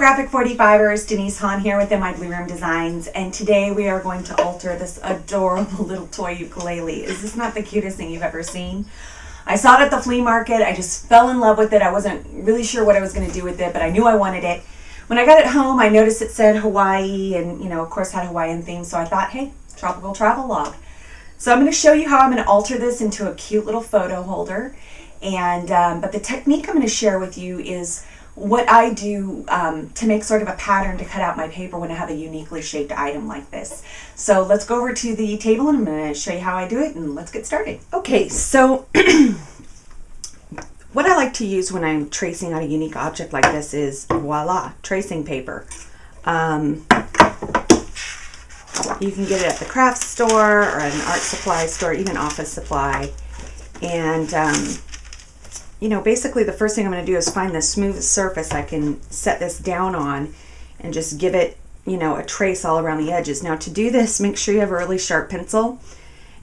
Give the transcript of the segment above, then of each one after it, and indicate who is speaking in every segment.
Speaker 1: Graphic 45ers, Denise Hahn here with My Blue Room Designs, and today we are going to alter this adorable little toy ukulele. Is this not the cutest thing you've ever seen? I saw it at the flea market. I just fell in love with it. I wasn't really sure what I was going to do with it, but I knew I wanted it. When I got it home, I noticed it said Hawaii and, of course had a Hawaiian theme, so I thought, hey, Tropical Travelogue. So I'm going to show you how I'm going to alter this into a cute little photo holder. And but the technique I'm going to share with you is what I do to make sort of a pattern to cut out my paper when I have a uniquely shaped item like this. So let's go over to the table and I'm going to show you how I do it, and let's get started. Okay, so what I like to use when I'm tracing out a unique object like this is, voila, tracing paper. You can get it at the craft store or at an art supply store, even office supply. And basically the first thing I'm going to do is find the smoothest surface I can set this down on and just give it, a trace all around the edges. Now to do this, make sure you have a really sharp pencil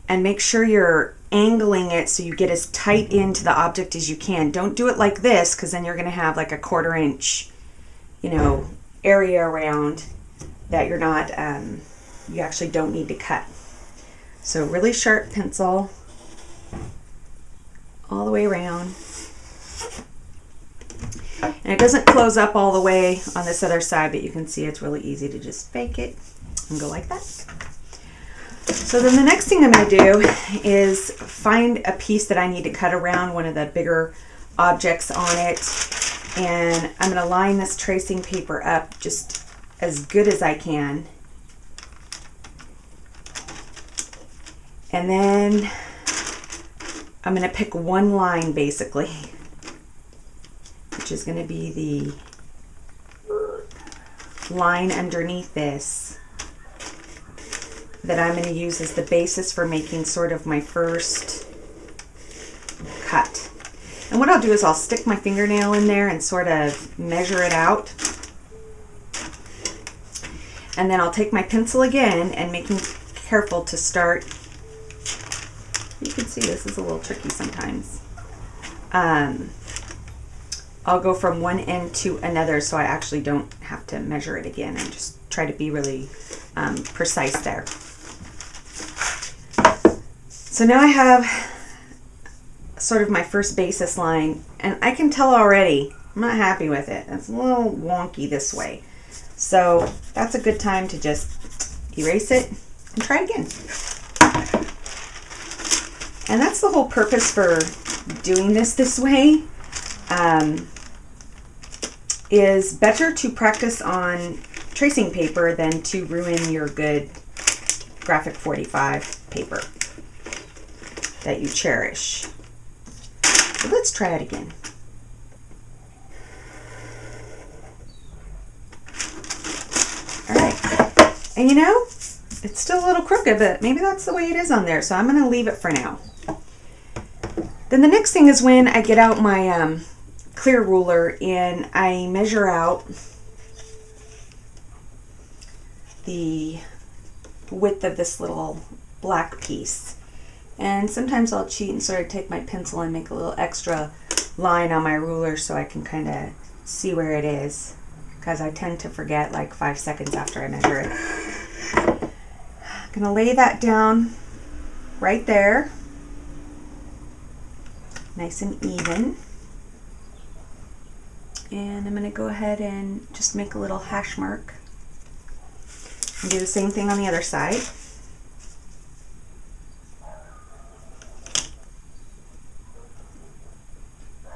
Speaker 1: and make sure you're angling it so you get as tight into the object as you can. Don't do it like this, because then you're going to have like a 1/4 inch, area around that you're not, you actually don't need to cut. So really sharp pencil all the way around. And it doesn't close up all the way on this other side, but you can see it's really easy to just fake it and go like that. So then the next thing I'm going to do is find a piece that I need to cut around one of the bigger objects on it, and I'm going to line this tracing paper up just as good as I can. And then I'm going to pick one line basically, which is going to be the line underneath this that I'm going to use as the basis for making sort of my first cut. And what I'll do is I'll stick my fingernail in there and sort of measure it out. And then I'll take my pencil again and making careful to start. You can see this is a little tricky sometimes. I'll go from one end to another so I actually don't have to measure it again, and just try to be really precise there. So now I have sort of my first basis line, and I can tell already I'm not happy with it. It's a little wonky this way. So that's a good time to just erase it and try it again. And that's the whole purpose for doing this way. Is better to practice on tracing paper than to ruin your good Graphic 45 paper that you cherish. So let's try it again. All right, and it's still a little crooked, but maybe that's the way it is on there, so I'm going to leave it for now. Then the next thing is when I get out my clear ruler and I measure out the width of this little black piece. And sometimes I'll cheat and sort of take my pencil and make a little extra line on my ruler so I can kind of see where it is, because I tend to forget like 5 seconds after I measure it. I'm going to lay that down right there, nice and even. And I'm going to go ahead and just make a little hash mark and do the same thing on the other side.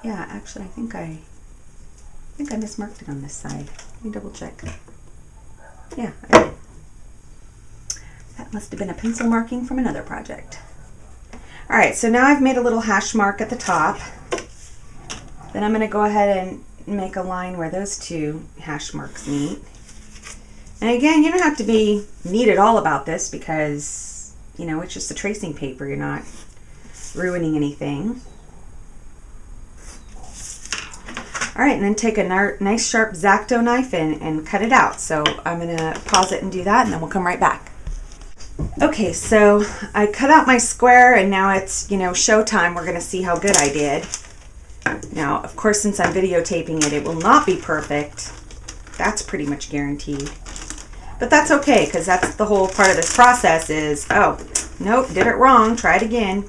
Speaker 1: Yeah, actually I think I mismarked it on this side. Let me double check. Yeah, I did. That must have been a pencil marking from another project. Alright, so now I've made a little hash mark at the top. Then I'm going to go ahead and make a line where those two hash marks meet. And again, you don't have to be neat at all about this, because it's just a tracing paper. You're not ruining anything. All right, and then take a nice sharp X-Acto knife and cut it out. So I'm going to pause it and do that, and then we'll come right back. Okay, so I cut out my square, and now it's, showtime. We're going to see how good I did. Now, of course, since I'm videotaping it, it will not be perfect. That's pretty much guaranteed. But that's okay, because that's the whole part of this process is, oh, nope, did it wrong, try it again.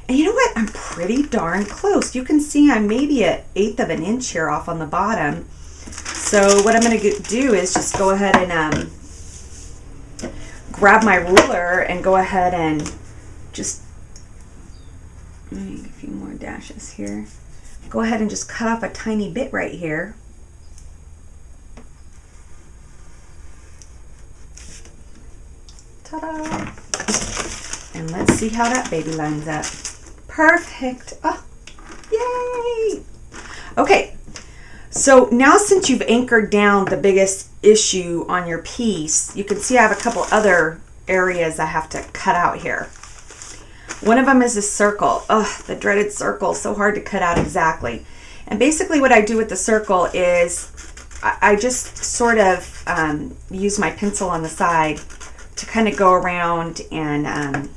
Speaker 1: And you know what? I'm pretty darn close. You can see I'm maybe an 1/8 of an inch here off on the bottom. So what I'm going to do is just go ahead and grab my ruler and go ahead and just make a few more dashes here. Go ahead and just cut off a tiny bit right here. Ta-da! And let's see how that baby lines up. Perfect. Oh, yay! Okay, so now since you've anchored down the biggest issue on your piece, you can see I have a couple other areas I have to cut out here. One of them is this circle. Ugh, the dreaded circle, so hard to cut out exactly. And basically what I do with the circle is I just sort of use my pencil on the side to kind of go around and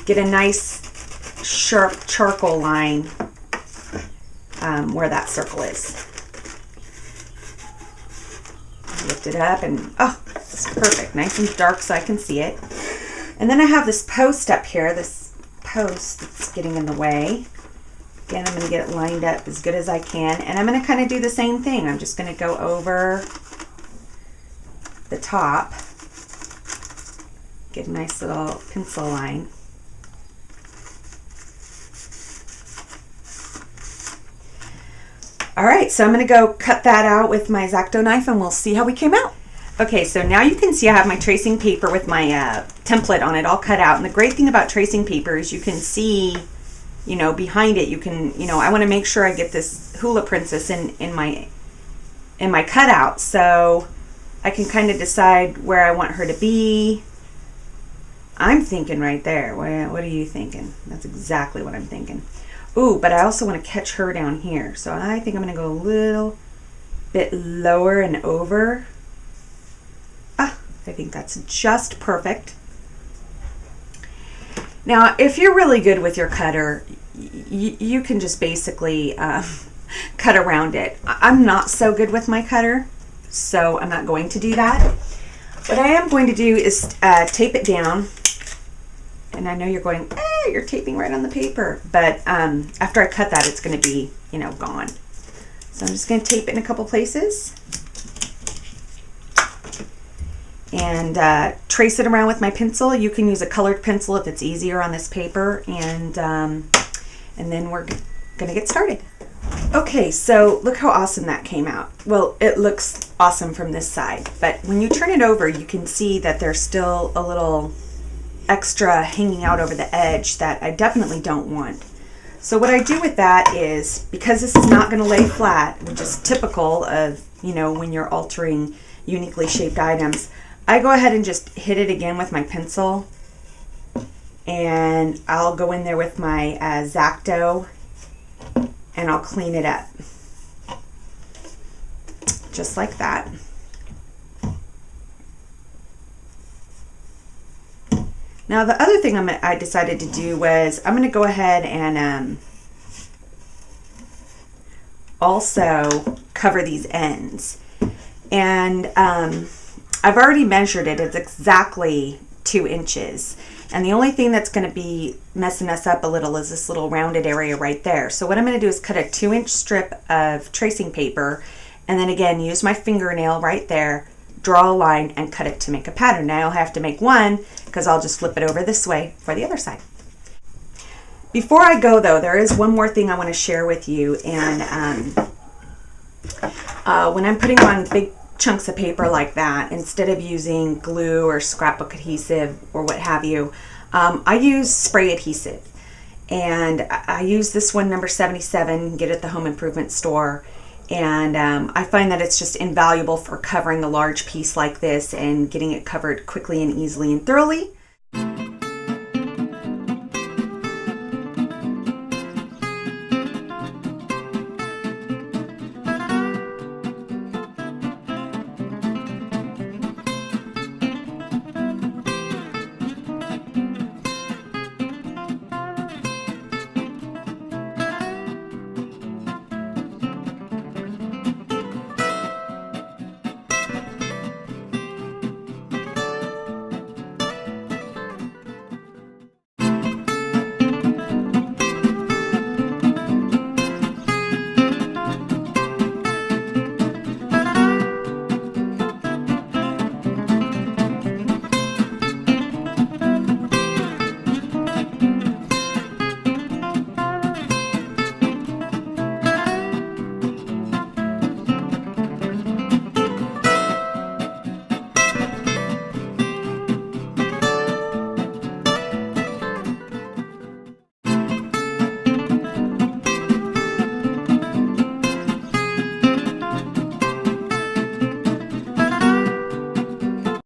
Speaker 1: get a nice sharp charcoal line where that circle is. Lift it up and oh, it's perfect. Nice and dark so I can see it. And then I have this post up here, this post that's getting in the way. Again, I'm going to get it lined up as good as I can. And I'm going to kind of do the same thing. I'm just going to go over the top, get a nice little pencil line. All right, so I'm going to go cut that out with my X-Acto knife and we'll see how we came out. Okay, so now you can see I have my tracing paper with my template on it all cut out. And the great thing about tracing paper is you can see, you know, behind it, you can, you know, I want to make sure I get this hula princess in my cutout so I can kind of decide where I want her to be. I'm thinking right there. What are you thinking? That's exactly what I'm thinking. Ooh, but I also want to catch her down here. So I think I'm going to go a little bit lower and over. I think that's just perfect. Now, if you're really good with your cutter, you can just basically cut around it. I'm not so good with my cutter, so I'm not going to do that. What I am going to do is tape it down. And I know you're going, you're taping right on the paper. But after I cut that, it's going to be, you know, gone. So I'm just going to tape it in a couple places. And trace it around with my pencil. You can use a colored pencil if it's easier on this paper. And then we're going to get started. Okay, so look how awesome that came out. Well, it looks awesome from this side. But when you turn it over, you can see that there's still a little extra hanging out over the edge that I definitely don't want. So what I do with that is, because this is not going to lay flat, which is typical of, you know, when you're altering uniquely shaped items, I go ahead and just hit it again with my pencil, and I'll go in there with my X-Acto and I'll clean it up just like that. Now the other thing I decided to do was I'm going to go ahead and also cover these ends. And I've already measured it. It's exactly 2 inches. And the only thing that's going to be messing us up a little is this little rounded area right there. So what I'm going to do is cut a 2-inch strip of tracing paper, and then again use my fingernail right there, draw a line, and cut it to make a pattern. Now I'll have to make one because I'll just flip it over this way for the other side. Before I go though, there is one more thing I want to share with you. And when I'm putting on big chunks of paper like that, instead of using glue or scrapbook adhesive or what have you, I use spray adhesive. And I use this one, number 77, get it at the home improvement store. And I find that it's just invaluable for covering a large piece like this and getting it covered quickly and easily and thoroughly.